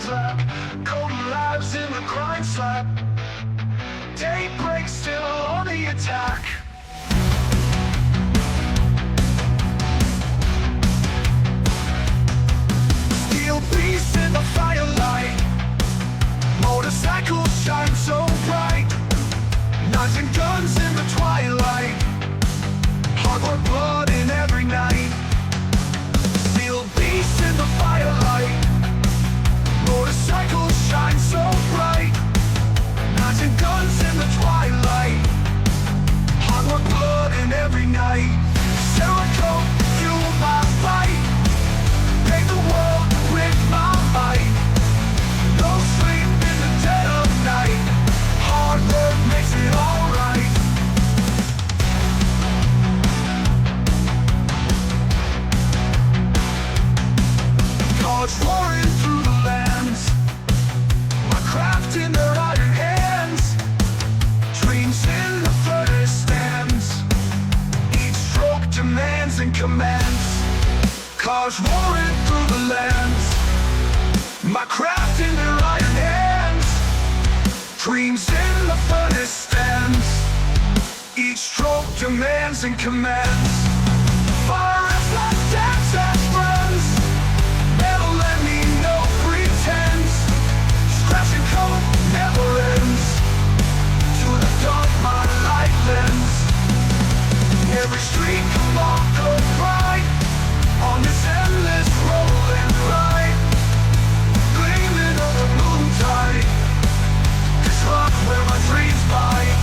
mind's lap. Golden lives in the grind slap. Daybreak still on the attack. Steel beast in the firelight. Motorcycles shine so bright. Knives and guns in the twilight. Hardcore blood in every night. Steel beast in the firelight. Motorcycles shine so bright. Knives and guns in the twilight. Hardcore blood in every night. Cerakote, fuel my fight. Paint the world with my might. No sleep in the dead of night. Hard work makes it alright. Gods roaring through the lands. My craft in their iron hands. Dreams in the furnace stands. Each stroke demands and commands. Cars roaring through the lands. My craft in their iron hands. Dreams in the furnace stands. Each stroke demands and commands. Fire as like dance as friends. Never let me no pretense. Scratch and coat never ends. To the dark my light lends. Every street come on, go bright. On this endless rolling ride. Gleaming on the noontide. This rock where my dreams bite.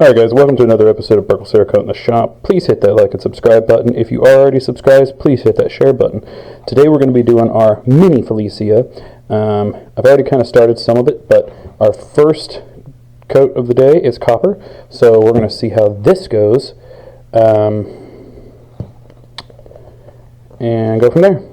Alright guys, welcome to another episode of Cerakote in the Shop. Please hit that like and subscribe button. If you are already subscribed, please hit that share button. Today we're going to be doing our mini Flissa. I've already kind of started some of it, but our first coat of the day is copper. So we're going to see how this goes and go from there.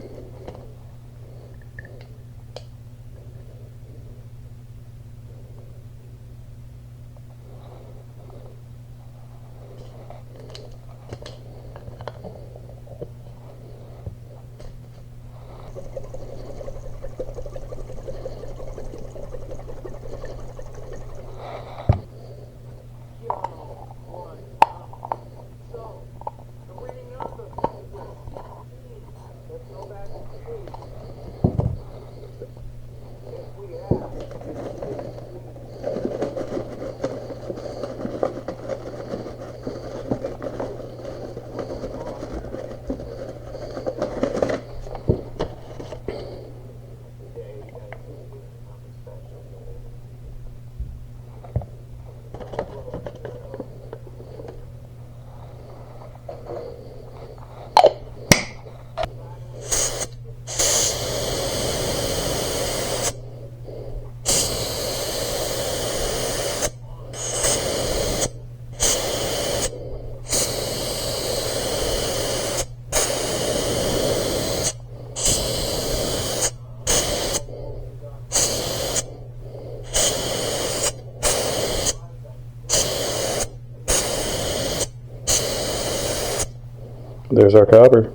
There's our copper.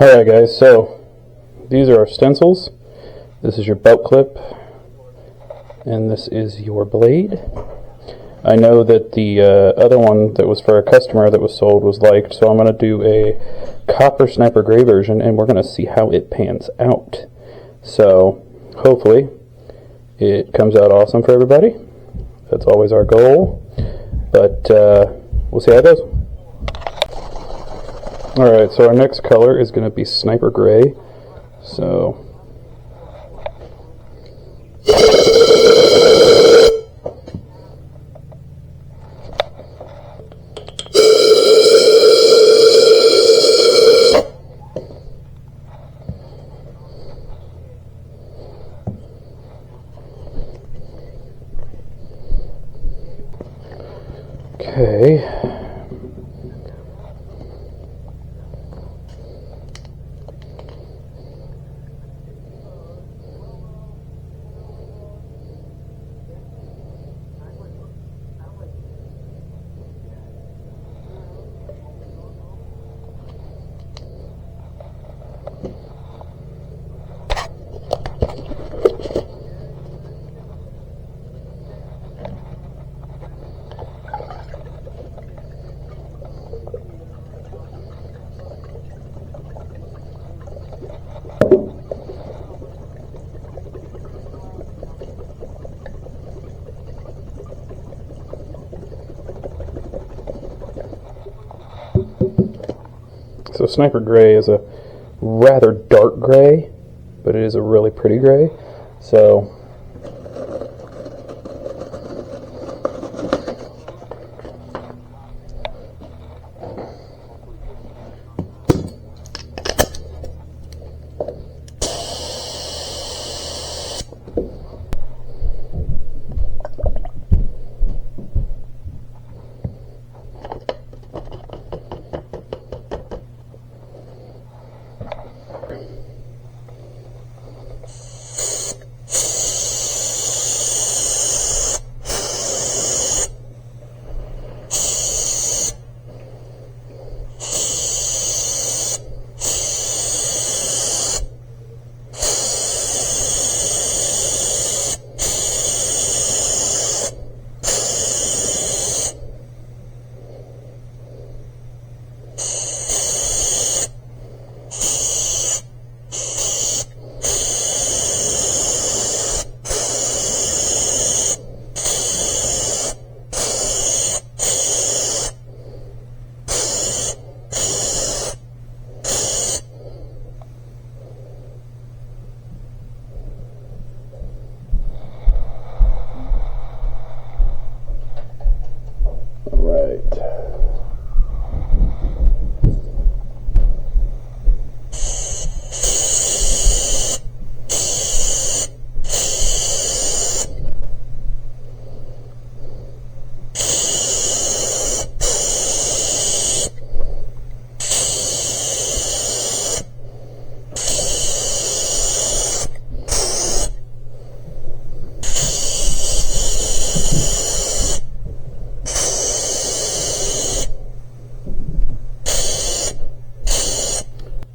Alright guys, so these are our stencils. This is your belt clip, and this is your blade. I know that the other one that was for a customer that was sold was liked, so I'm going to do a copper sniper gray version, and we're going to see how it pans out. So hopefully it comes out awesome for everybody. That's always our goal. But we'll see how it goes. Alright, so our next color is going to be Sniper Gray. So okay. So Sniper Gray is a rather dark gray, but it is a really pretty gray. So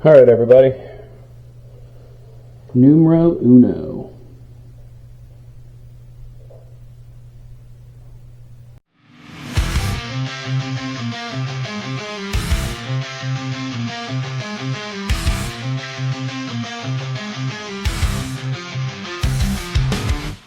alright everybody, numero uno.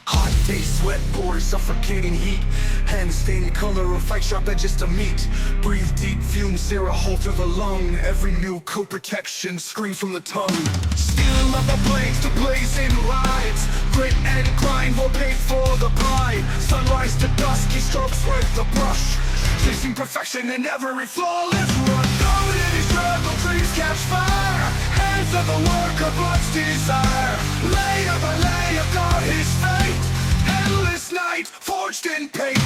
Hot day, sweat, bored, suffocating heat. Hands stained color of fight sharp edges to meet. Breathe deep, fume Cerakote through the lung. Every new coat protection screams from the tongue. Stealing leather blades to blazing lights. Grit and grind will pay for the pride. Sunrise to dusk, he strokes with the brush. Chasing perfection in every flawless run. Though in his struggle, trees catch fire. Hands of the worker, blood's desire. Layer by layer, guard his fate. Endless night, forged in paint.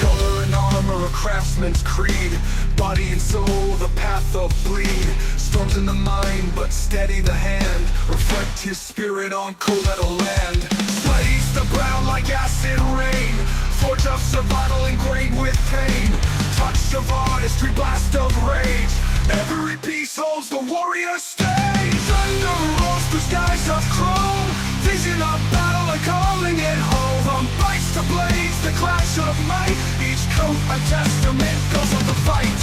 Color and armor, a craftsman's creed. Body and soul, the path of bleed. Storms in the mind, but steady the hand. Reflect his spirit on cold metal land. Slays the brow like acid rain. Forge of survival ingrained with pain. Touch of artistry, blast of rage. Every piece holds the warrior stage. Thunder rolls through skies of chrome. Vision of battle and calling it home. From bites to blades, the clash of might. Each coat a testament goes of the fight.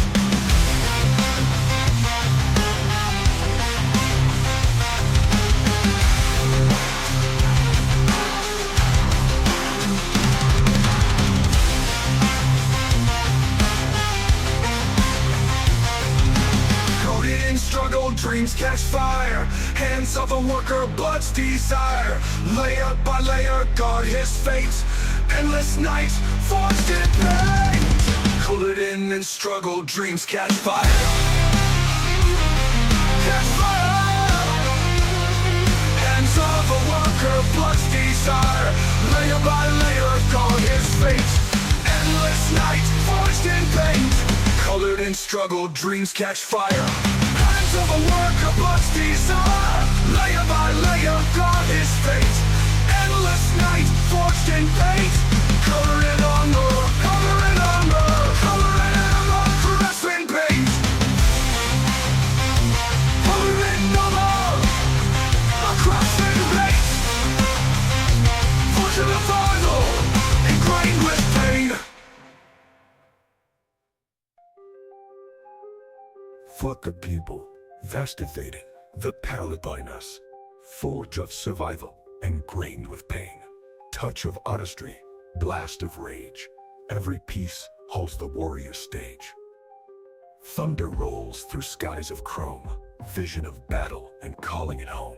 fire. Hands of a worker, blood's desire. Layer by layer, guard his fate. Endless nights, forged in pain. Colored in struggle, dreams catch fire. Catch fire. Hands of a worker, blood's desire. Layer by layer, guard his fate. Endless night, forged in pain. Colored in struggle, dreams catch fire. Hands of a worker, blood's desire. Layer by layer, guard his fate. Endless night, forged in pain. Color in honor, color in honor, color in honor, caress in pain. Color in honor, a cross in pain. Fortune of final, ingrained with pain. For the people, vastivating the Paladinas, forge of survival, ingrained with pain, touch of artistry, blast of rage, every piece holds the warrior stage. Thunder rolls through skies of chrome, vision of battle and calling it home.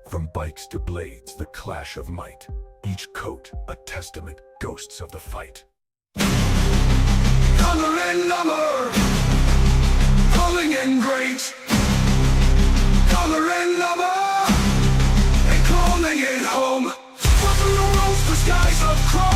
From bikes to blades, the clash of might, each coat a testament, ghosts of the fight. Color in number, calling in great. Color in number, and calling it home. Buffalo rolls the skies of chrome.